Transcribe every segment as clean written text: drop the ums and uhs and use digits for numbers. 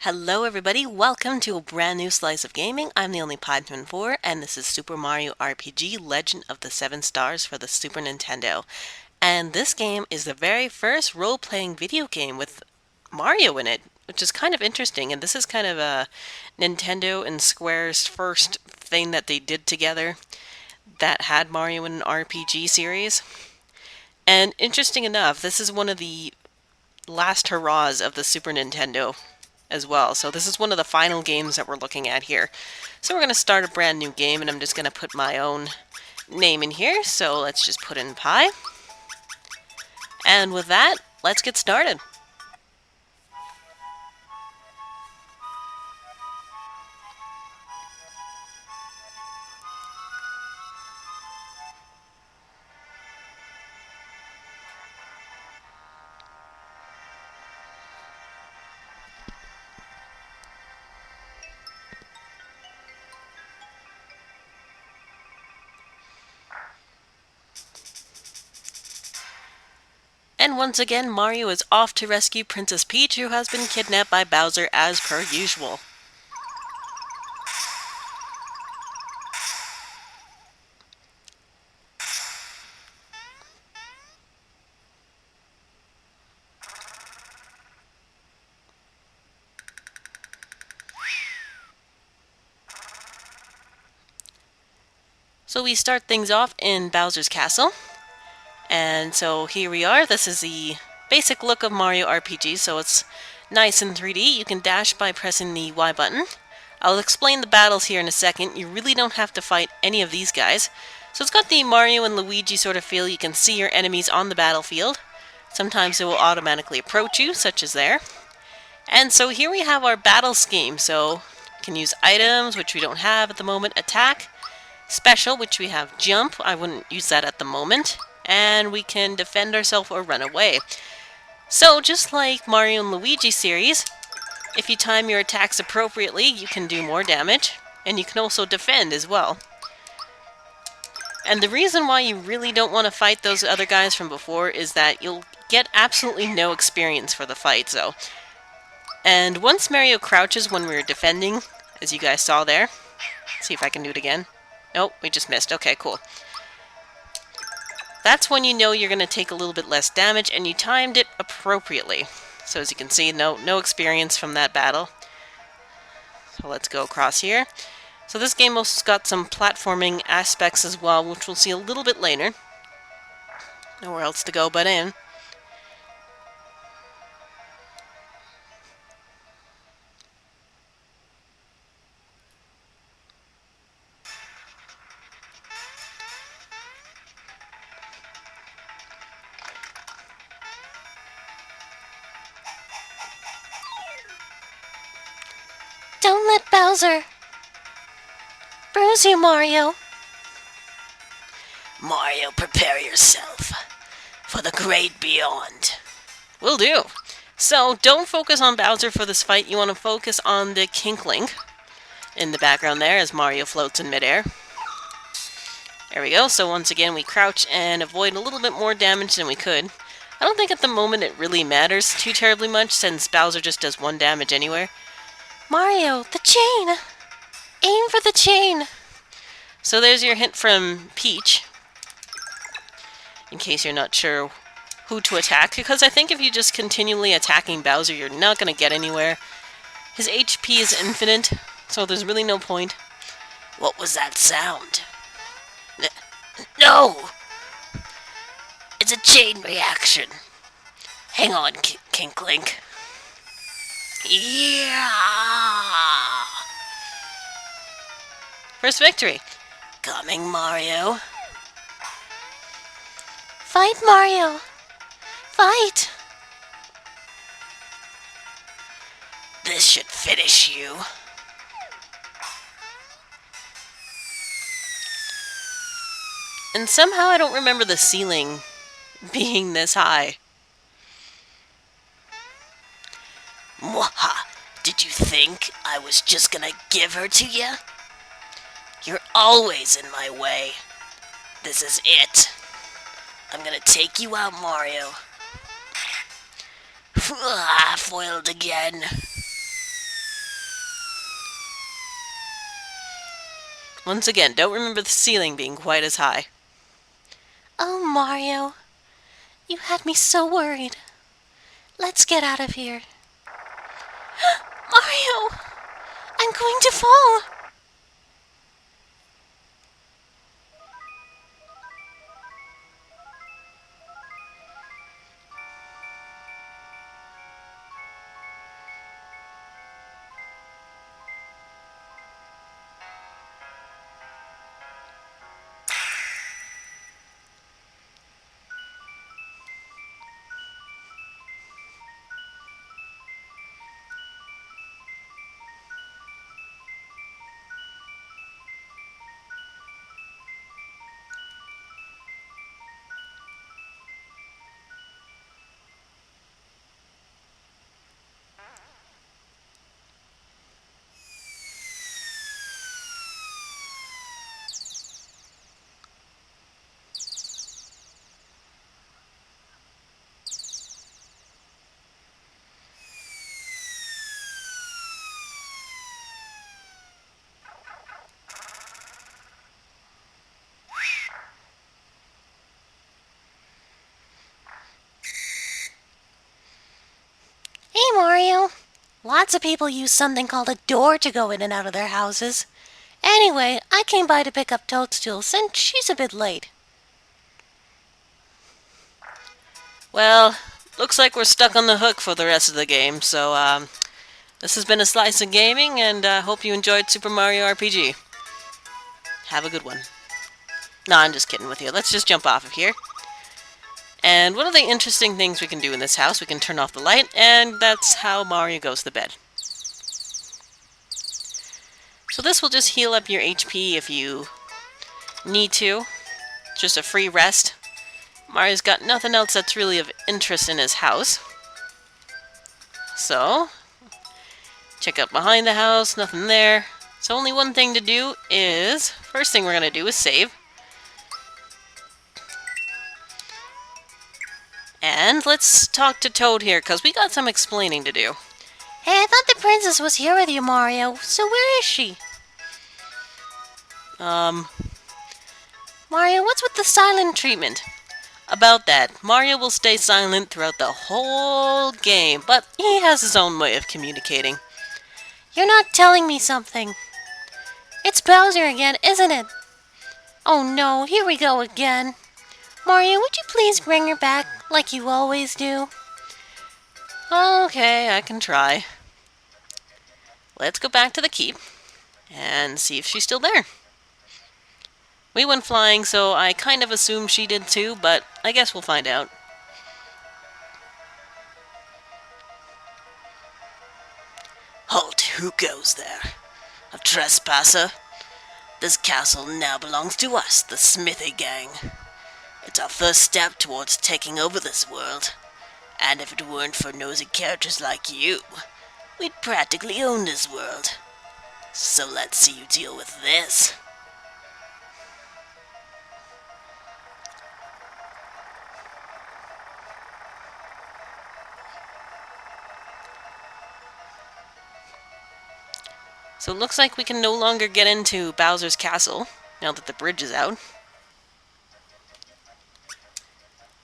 Hello everybody, welcome to a brand new slice of gaming. I'm the only Python 4 and this is Super Mario RPG Legend of the Seven Stars for the Super Nintendo. And this game is the very first role-playing video game with Mario in it, which is kind of interesting. And this is kind of a Nintendo and Square's first thing that they did together that had Mario in an RPG series. And interesting enough, this is one of the last hurrahs of the Super Nintendo as well. So this is one of the final games that we're looking at here. So we're going to start a brand new game, and I'm just going to put my own name in here. So let's just put in Pi. And with that, let's get started. And once again, Mario is off to rescue Princess Peach, who has been kidnapped by Bowser as per usual. So we start things off in Bowser's castle. And so here we are. This is the basic look of Mario RPG, so it's nice in 3D. You can dash by pressing the Y button. I'll explain the battles here in a second. You really don't have to fight any of these guys. So it's got the Mario and Luigi sort of feel. You can see your enemies on the battlefield. Sometimes they will automatically approach you, such as there. And so here we have our battle scheme. So you can use items, which we don't have at the moment, attack, special, which we have jump. I wouldn't use that at the moment. And we can defend ourselves or run away. So, just like Mario and Luigi series, if you time your attacks appropriately, you can do more damage, and you can also defend as well. And the reason why you really don't want to fight those other guys from before is that you'll get absolutely no experience for the fight, so. And once Mario crouches when we're defending, as you guys saw there, see if I can do it again. Nope, we just missed. Okay, cool. That's when you know you're going to take a little bit less damage, and you timed it appropriately. So as you can see, no experience from that battle. So let's go across here. So this game also got some platforming aspects as well, which we'll see a little bit later. Nowhere else to go but in. Don't let Bowser bruise you, Mario. Mario, prepare yourself for the great beyond. Will do. So, don't focus on Bowser for this fight. You want to focus on the Kinkling in the background there as Mario floats in midair. There we go. So once again, we crouch and avoid a little bit more damage than we could. I don't think at the moment it really matters too terribly much, since Bowser just does 1 damage anywhere. Mario, the chain! Aim for the chain! So there's your hint from Peach, in case you're not sure who to attack, because I think if you just continually attacking Bowser, you're not going to get anywhere. His HP is infinite, so there's really no point. What was that sound? No! It's a chain reaction. Hang on, Kinklink. Yeah! First victory. Coming, Mario. Fight, Mario! Fight! This should finish you. And somehow I don't remember the ceiling being this high. Mwaha! Did you think I was just gonna give her to you? You're always in my way. This is it. I'm gonna take you out, Mario. Foiled again. Once again, don't remember the ceiling being quite as high. Oh, Mario, you had me so worried. Let's get out of here. Mario, I'm going to fall. Hey, Mario. Lots of people use something called a door to go in and out of their houses. Anyway, I came by to pick up Toadstool since she's a bit late. Well, looks like we're stuck on the hook for the rest of the game, so this has been a Slice of Gaming, and hope you enjoyed Super Mario RPG. Have a good one. No, I'm just kidding with you. Let's just jump off of here. And one of the interesting things we can do in this house, we can turn off the light, and that's how Mario goes to bed. So this will just heal up your HP if you need to. Just a free rest. Mario's got nothing else that's really of interest in his house. So, check out behind the house, nothing there. So only one thing to do is, first thing we're going to do is save. And let's talk to Toad here, because we got some explaining to do. Hey, I thought the princess was here with you, Mario. So where is she? Mario, what's with the silent treatment? About that, Mario will stay silent throughout the whole game, but he has his own way of communicating. You're not telling me something. It's Bowser again, isn't it? Oh no, here we go again. Mario, would you please bring her back like you always do? Okay, I can try. Let's go back to the keep and see if she's still there. We went flying, so I kind of assumed she did too, but I guess we'll find out. Halt, who goes there? A trespasser? This castle now belongs to us, the Smithy Gang. It's our first step towards taking over this world. And if it weren't for nosy characters like you, we'd practically own this world. So let's see you deal with this. So it looks like we can no longer get into Bowser's castle, now that the bridge is out.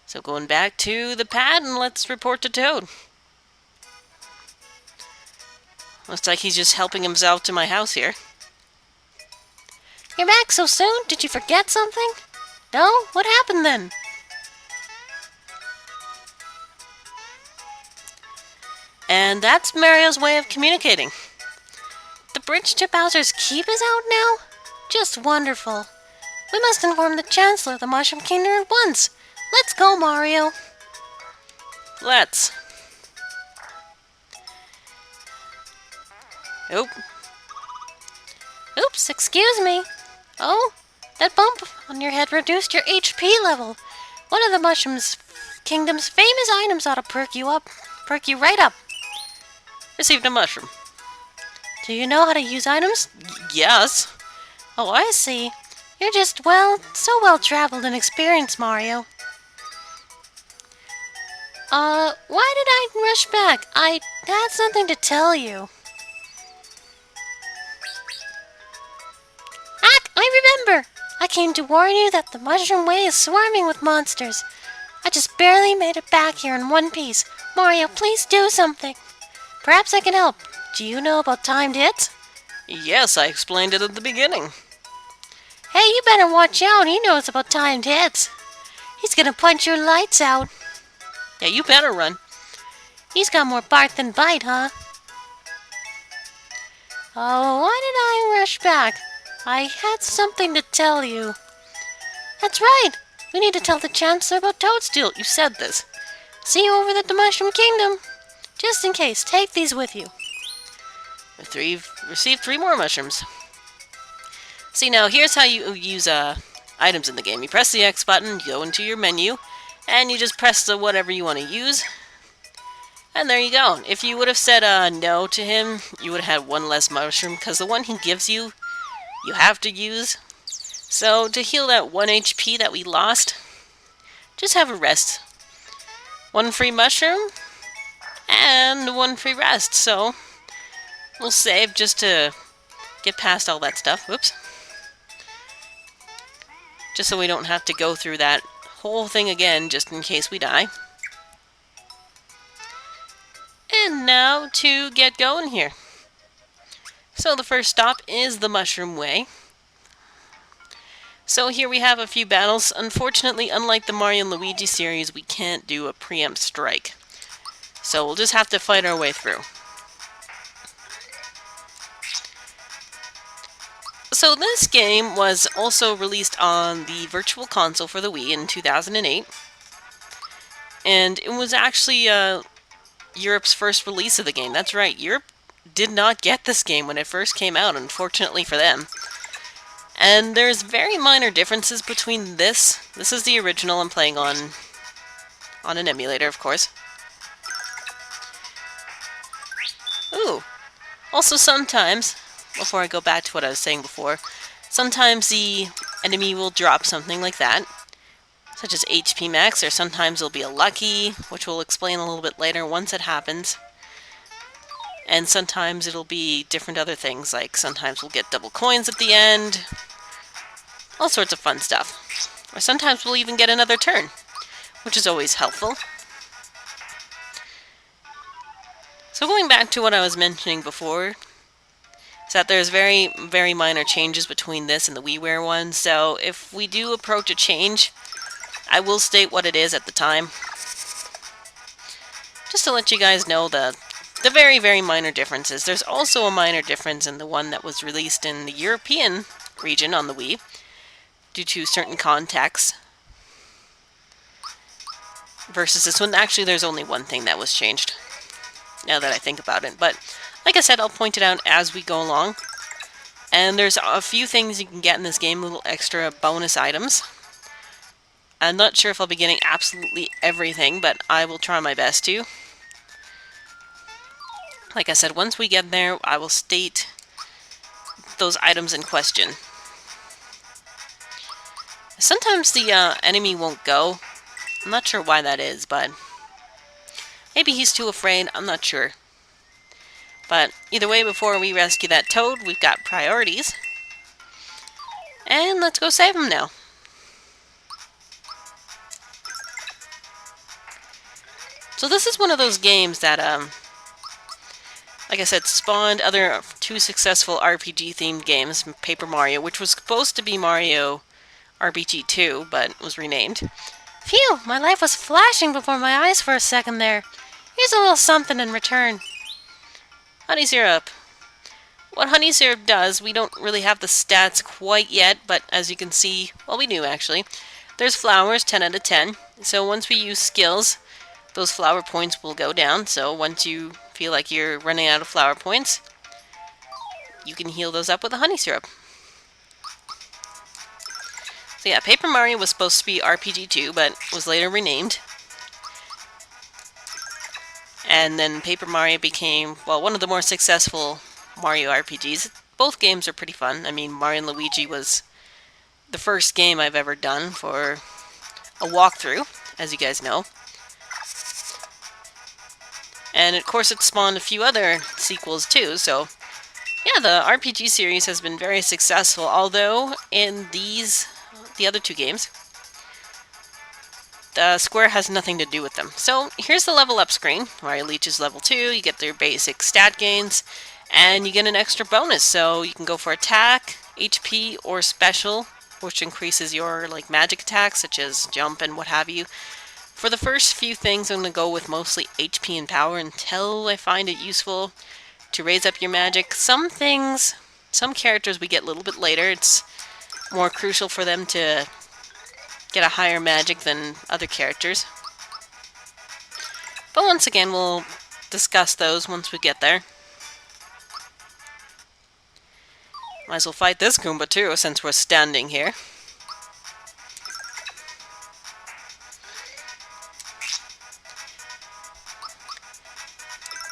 So going back to the pad, and let's report to Toad. Looks like he's just helping himself to my house here. You're back so soon? Did you forget something? No? What happened then? And that's Mario's way of communicating. The bridge to Bowser's Keep is out now? Just wonderful. We must inform the Chancellor of the Mushroom Kingdom at once. Let's go, Mario. Let's. Oh. Oops, excuse me. Oh, that bump on your head reduced your HP level. One of the Mushroom's Kingdom's famous items ought to perk you up. Perk you right up. Received a mushroom. Do you know how to use items? Yes. Oh, I see. You're just, well, so well-traveled and experienced, Mario. Why did I rush back? I had something to tell you. I remember! I came to warn you that the Mushroom Way is swarming with monsters. I just barely made it back here in one piece. Mario, please do something. Perhaps I can help. Do you know about timed hits? Yes, I explained it at the beginning. Hey, you better watch out. He knows about timed hits. He's gonna punch your lights out. Yeah, you better run. He's got more bark than bite, huh? Oh, why did I rush back? I had something to tell you. That's right. We need to tell the Chancellor about Toadstool. You said this. See you over at the Mushroom Kingdom. Just in case, take these with you. Received 3 more mushrooms. See, now here's how you use items in the game. You press the X button, you go into your menu, and you just press the whatever you want to use. And there you go. If you would have said no to him, you would have had 1 less mushroom, because the one he gives you, you have to use. So to heal that 1 HP that we lost, just have a rest. 1 free mushroom, and 1 free rest. So we'll save just to get past all that stuff. Whoops. Just so we don't have to go through that whole thing again, just in case we die. And now to get going here. So the first stop is the Mushroom Way. So here we have a few battles. Unfortunately, unlike the Mario and Luigi series, we can't do a preempt strike. So we'll just have to fight our way through. So this game was also released on the Virtual Console for the Wii in 2008. And it was actually Europe's first release of the game. That's right, Europe did not get this game when it first came out, unfortunately for them. And there's very minor differences between this. This is the original I'm playing on an emulator, of course. Ooh. Also sometimes, before I go back to what I was saying before, sometimes the enemy will drop something like that, such as HP max, or sometimes it'll be a lucky, which we'll explain a little bit later once it happens. And sometimes it'll be different other things, like sometimes we'll get double coins at the end, all sorts of fun stuff. Or sometimes we'll even get another turn, which is always helpful. So going back to what I was mentioning before, is that there's very, very minor changes between this and the WiiWare one, so if we do approach a change, I will state what it is at the time. Just to let you guys know the very, very minor differences. There's also a minor difference in the one that was released in the European region on the Wii, due to certain contexts, versus this one. Actually, there's only one thing that was changed, now that I think about it. But, like I said, I'll point it out as we go along. And there's a few things you can get in this game, little extra bonus items. I'm not sure if I'll be getting absolutely everything, but I will try my best to. Like I said, once we get there, I will state those items in question. Sometimes the enemy won't go. I'm not sure why that is, but maybe he's too afraid, I'm not sure. But either way, before we rescue that toad, we've got priorities. And let's go save him now. So this is one of those games that, like I said, spawned other 2 successful RPG-themed games, Paper Mario, which was supposed to be Mario RPG 2, but was renamed. Phew, my life was flashing before my eyes for a second there. Here's a little something in return. Honey syrup. What honey syrup does, we don't really have the stats quite yet, but as you can see, well, we do actually. There's flowers, 10 out of 10. So once we use skills, those flower points will go down. So once you feel like you're running out of flower points, you can heal those up with a honey syrup. So yeah, Paper Mario was supposed to be RPG 2, but was later renamed. And then Paper Mario became, well, one of the more successful Mario RPGs. Both games are pretty fun. I mean, Mario and Luigi was the first game I've ever done for a walkthrough, as you guys know. And of course it spawned a few other sequels too, so Yeah, the RPG series has been very successful, although in the other two games, the square has nothing to do with them. So here's the level up screen. Mario Leech is level 2, you get their basic stat gains, and you get an extra bonus. So you can go for attack, HP, or special, which increases your magic attacks, such as jump and what have you. For the first few things, I'm going to go with mostly HP and power until I find it useful to raise up your magic. Some things, some characters we get a little bit later. It's more crucial for them to get a higher magic than other characters. But once again, we'll discuss those once we get there. Might as well fight this Goomba too, since we're standing here.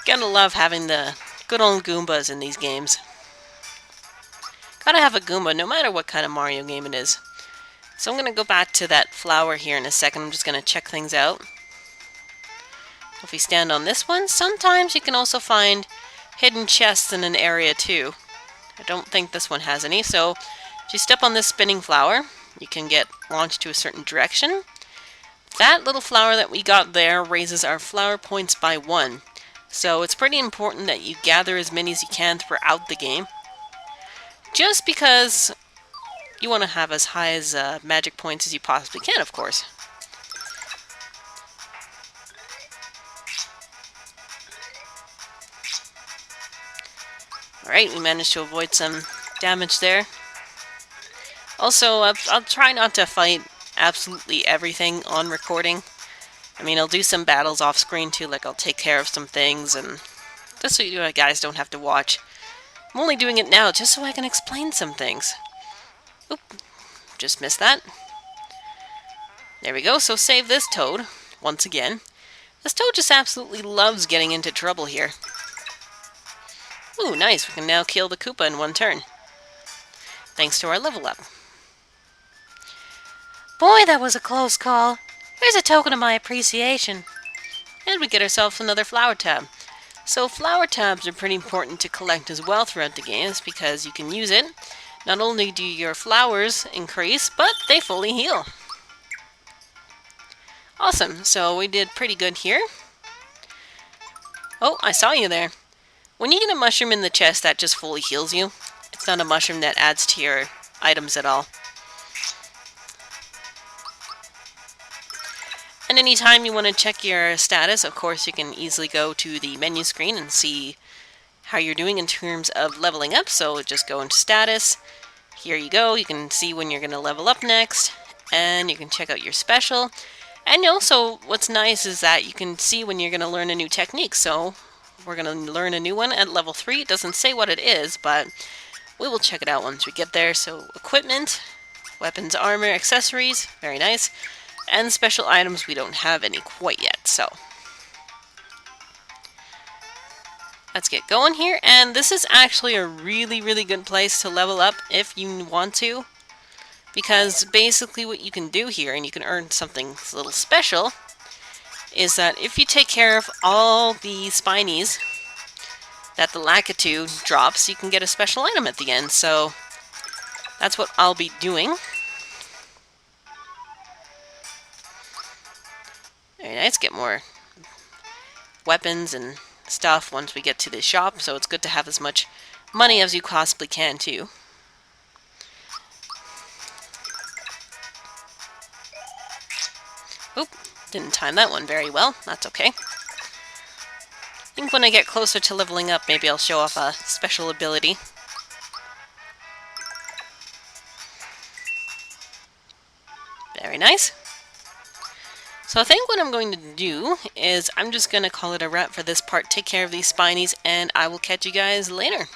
Gotta love having the good old Goombas in these games. Gotta have a Goomba, no matter what kind of Mario game it is. So I'm gonna go back to that flower here in a second. I'm just gonna check things out. If we stand on this one, sometimes you can also find hidden chests in an area too. I don't think this one has any, so if you step on this spinning flower, you can get launched to a certain direction. That little flower that we got there raises our flower points by 1. So it's pretty important that you gather as many as you can throughout the game. Just because you want to have as high as magic points as you possibly can, of course. Alright, we managed to avoid some damage there. Also, I'll try not to fight absolutely everything on recording. I mean, I'll do some battles off screen too, like I'll take care of some things, and just so you guys don't have to watch. I'm only doing it now just so I can explain some things. Oop, just missed that. There we go, so save this Toad, once again. This Toad just absolutely loves getting into trouble here. Ooh, nice, we can now kill the Koopa in one turn. Thanks to our level up. Boy, that was a close call. Here's a token of my appreciation. And we get ourselves another flower tab. So flower tabs are pretty important to collect as well throughout the games because you can use it. Not only do your flowers increase, but they fully heal. Awesome, so we did pretty good here. Oh, I saw you there. When you get a mushroom in the chest, that just fully heals you. It's not a mushroom that adds to your items at all. And anytime you want to check your status, of course, you can easily go to the menu screen and see how you're doing in terms of leveling up. So just go into status. Here you go. You can see when you're going to level up next. And you can check out your special. And also, what's nice is that you can see when you're going to learn a new technique. So we're going to learn a new one at level 3. It doesn't say what it is, but we will check it out once we get there. So equipment, weapons, armor, accessories. Very nice. And special items, we don't have any quite yet, so let's get going here. And this is actually a really, really good place to level up if you want to, because basically what you can do here, and you can earn something a little special, is that if you take care of all the spinies that the Lakitu drops, you can get a special item at the end. So that's what I'll be doing. Very nice, get more weapons and stuff once we get to the shop, so it's good to have as much money as you possibly can too. Oop, didn't time that one very well, that's okay. I think when I get closer to leveling up, maybe I'll show off a special ability. Very nice. So I think what I'm going to do is I'm just going to call it a wrap for this part. Take care of these spinies, and I will catch you guys later.